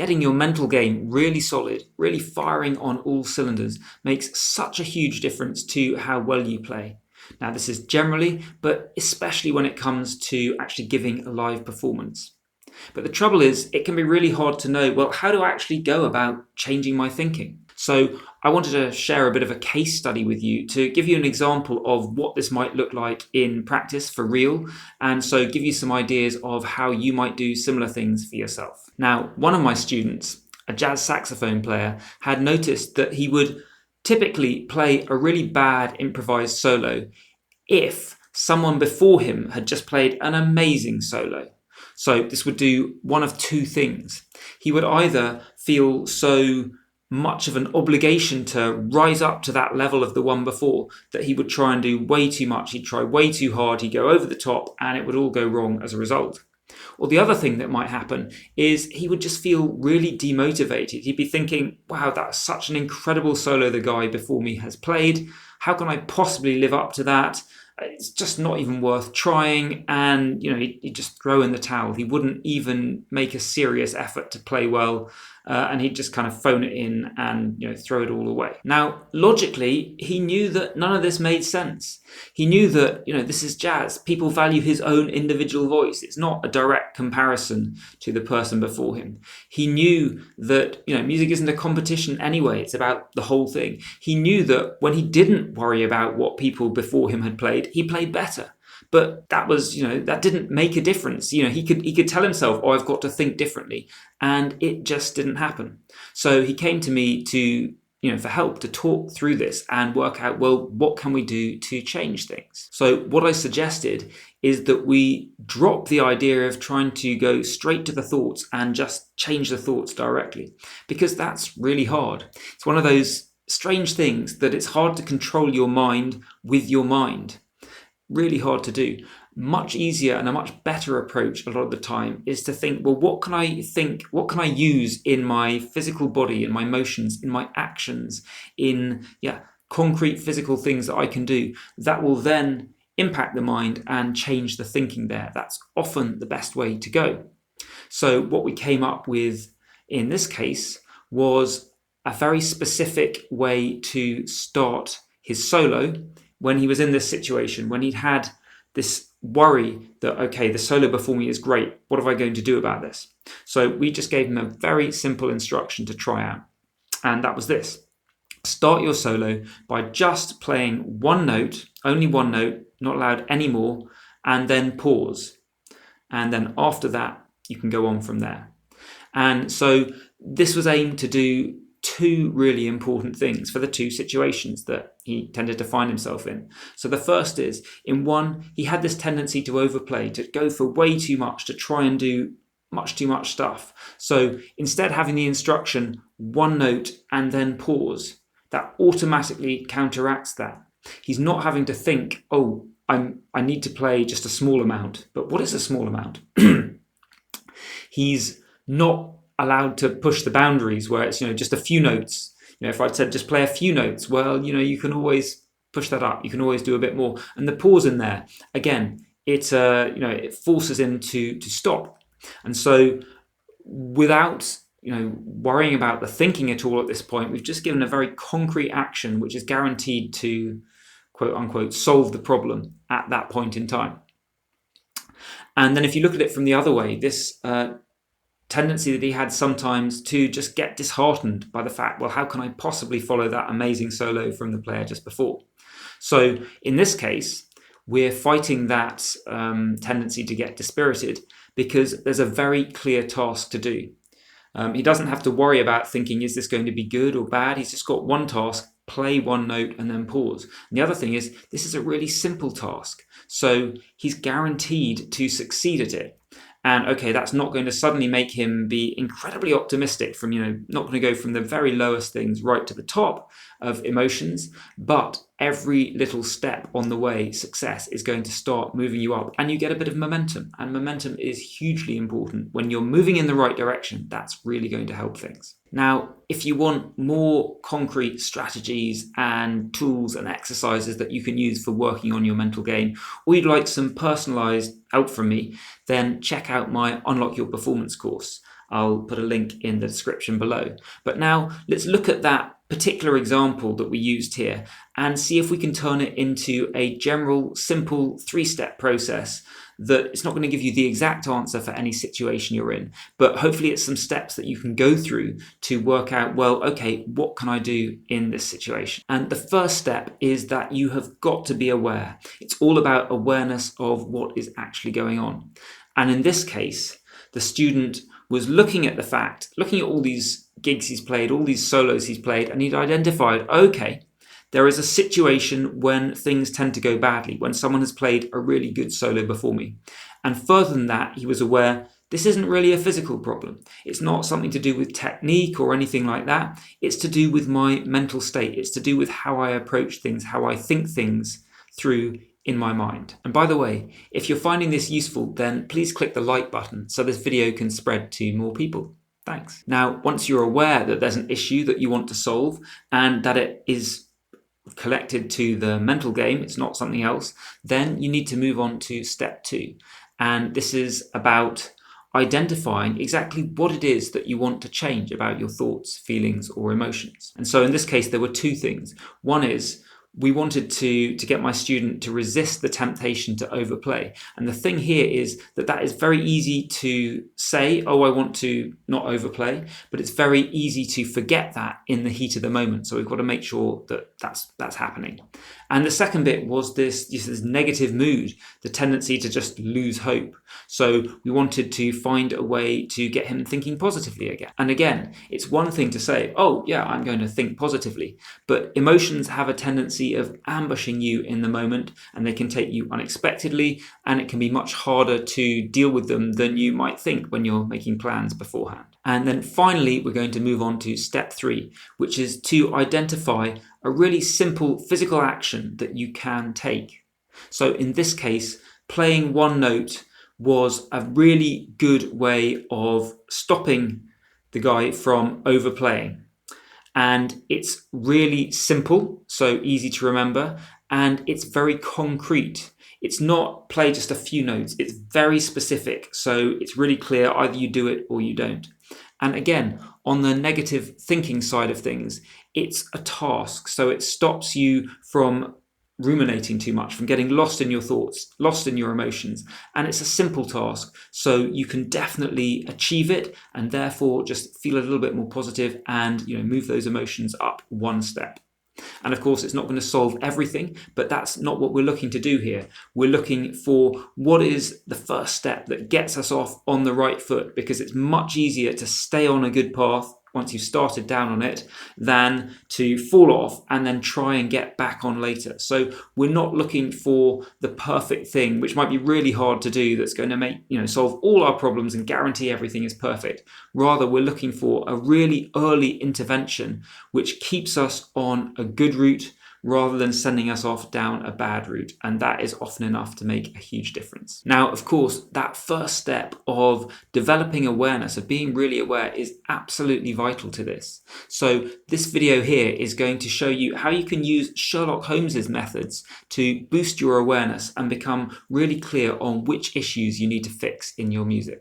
getting your mental game really solid, really firing on all cylinders, makes such a huge difference to how well you play. Now, this is generally, but especially when it comes to actually giving a live performance. But the trouble is, it can be really hard to know, well, how do I actually go about changing my thinking? So I wanted to share a bit of a case study with you to give you an example of what this might look like in practice for real, and so give you some ideas of how you might do similar things for yourself. Now, one of my students, a jazz saxophone player, had noticed that he would typically play a really bad improvised solo if someone before him had just played an amazing solo. So this would do one of two things. He would either feel so much of an obligation to rise up to that level of the one before that he would try and do way too much, he'd try way too hard, he'd go over the top, and it would all go wrong as a result. Or the other thing that might happen is he would just feel really demotivated. He'd be thinking, wow, that's such an incredible solo the guy before me has played. How can I possibly live up to that? It's just not even worth trying, and he'd just throw in the towel. He wouldn't even make a serious effort to play well, and he'd just kind of phone it in and throw it all away. Now, logically, he knew that none of this made sense. He knew that this is jazz. People value his own individual voice. It's not a direct comparison to the person before him. He knew that music isn't a competition anyway. It's about the whole thing. He knew that when he didn't worry about what people before him had played, he played better. But that was, that didn't make a difference. He could tell himself, oh, I've got to think differently. And it just didn't happen. So he came to me to, for help to talk through this and work out, well, what can we do to change things? So what I suggested is that we drop the idea of trying to go straight to the thoughts and just change the thoughts directly, because that's really hard. It's one of those strange things that it's hard to control your mind with your mind. Really hard to do. Much easier and a much better approach a lot of the time is to think, well, what can I use in my physical body, in my motions, in my actions, in concrete physical things that I can do that will then impact the mind and change the thinking there. That's often the best way to go. So what we came up with in this case was a very specific way to start his solo when he was in this situation, when he'd had this worry that, okay, the solo before me is great. What am I going to do about this? So we just gave him a very simple instruction to try out. And that was this. Start your solo by just playing one note, only one note, not allowed any more, and then pause. And then after that, you can go on from there. And so this was aimed to do two really important things for the two situations that he tended to find himself in. So the first is, in one, he had this tendency to overplay, to go for way too much, to try and do much too much stuff. So instead having the instruction, one note and then pause, that automatically counteracts that. He's not having to think, oh, I need to play just a small amount. But what is a small amount? He's not allowed to push the boundaries where it's just a few notes. If I'd said just play a few notes, well, you can always push that up. You can always do a bit more. And the pause in there, again, it forces him to stop. And so without worrying about the thinking at all at this point, we've just given a very concrete action which is guaranteed to, quote unquote, solve the problem at that point in time. And then if you look at it from the other way, this tendency that he had sometimes to just get disheartened by the fact, well, how can I possibly follow that amazing solo from the player just before? So in this case, we're fighting that tendency to get dispirited because there's a very clear task to do. He doesn't have to worry about thinking, is this going to be good or bad? He's just got one task, play one note and then pause. And the other thing is, this is a really simple task. So he's guaranteed to succeed at it. And okay, that's not going to suddenly make him be incredibly optimistic from, not going to go from the very lowest things right to the top of emotions, but every little step on the way, success is going to start moving you up and you get a bit of momentum. And momentum is hugely important. When you're moving in the right direction, that's really going to help things. Now, if you want more concrete strategies and tools and exercises that you can use for working on your mental game, or you'd like some personalized help from me, then check out my Unlock Your Performance course. I'll put a link in the description below. But now let's look at that particular example that we used here and see if we can turn it into a general, simple 3-step process that it's not going to give you the exact answer for any situation you're in, but hopefully it's some steps that you can go through to work out, well, okay, what can I do in this situation? And the first step is that you have got to be aware. It's all about awareness of what is actually going on. And in this case, the student was looking at all these gigs he's played, all these solos he's played, and he'd identified, okay, there is a situation when things tend to go badly, when someone has played a really good solo before me. And further than that, he was aware this isn't really a physical problem. It's not something to do with technique or anything like that. It's to do with my mental state. It's to do with how I approach things, how I think things through in my mind. And by the way, if you're finding this useful, then please click the like button so this video can spread to more people. Thanks. Now, once you're aware that there's an issue that you want to solve and that it is collected to the mental game, it's not something else, then you need to move on to step 2. And this is about identifying exactly what it is that you want to change about your thoughts, feelings, or emotions. And so in this case, there were 2 things. One is we wanted to get my student to resist the temptation to overplay. And the thing here is that is very easy to say, oh, I want to not overplay, but it's very easy to forget that in the heat of the moment. So we've got to make sure that that's happening. And the second bit was this negative mood, the tendency to just lose hope. So we wanted to find a way to get him thinking positively again. And again, it's one thing to say, oh yeah, I'm going to think positively, but emotions have a tendency of ambushing you in the moment, and they can take you unexpectedly, and it can be much harder to deal with them than you might think when you're making plans beforehand. And then finally, we're going to move on to step 3, which is to identify a really simple physical action that you can take. So in this case, playing one note was a really good way of stopping the guy from overplaying. And it's really simple, so easy to remember, and it's very concrete. It's not play just a few notes, it's very specific, so it's really clear either you do it or you don't. And again, on the negative thinking side of things, it's a task, so it stops you from ruminating too much, from getting lost in your thoughts, lost in your emotions. And it's a simple task, so you can definitely achieve it and therefore just feel a little bit more positive and move those emotions up one step. And of course, it's not going to solve everything, but that's not what we're looking to do here. We're looking for what is the first step that gets us off on the right foot, because it's much easier to stay on a good path once you've started down on it than to fall off and then try and get back on later. So we're not looking for the perfect thing, which might be really hard to do, that's going to make, solve all our problems and guarantee everything is perfect. Rather, we're looking for a really early intervention which keeps us on a good route rather than sending us off down a bad route. And that is often enough to make a huge difference. Now, of course, that first step of developing awareness, of being really aware, is absolutely vital to this. So this video here is going to show you how you can use Sherlock Holmes's methods to boost your awareness and become really clear on which issues you need to fix in your music.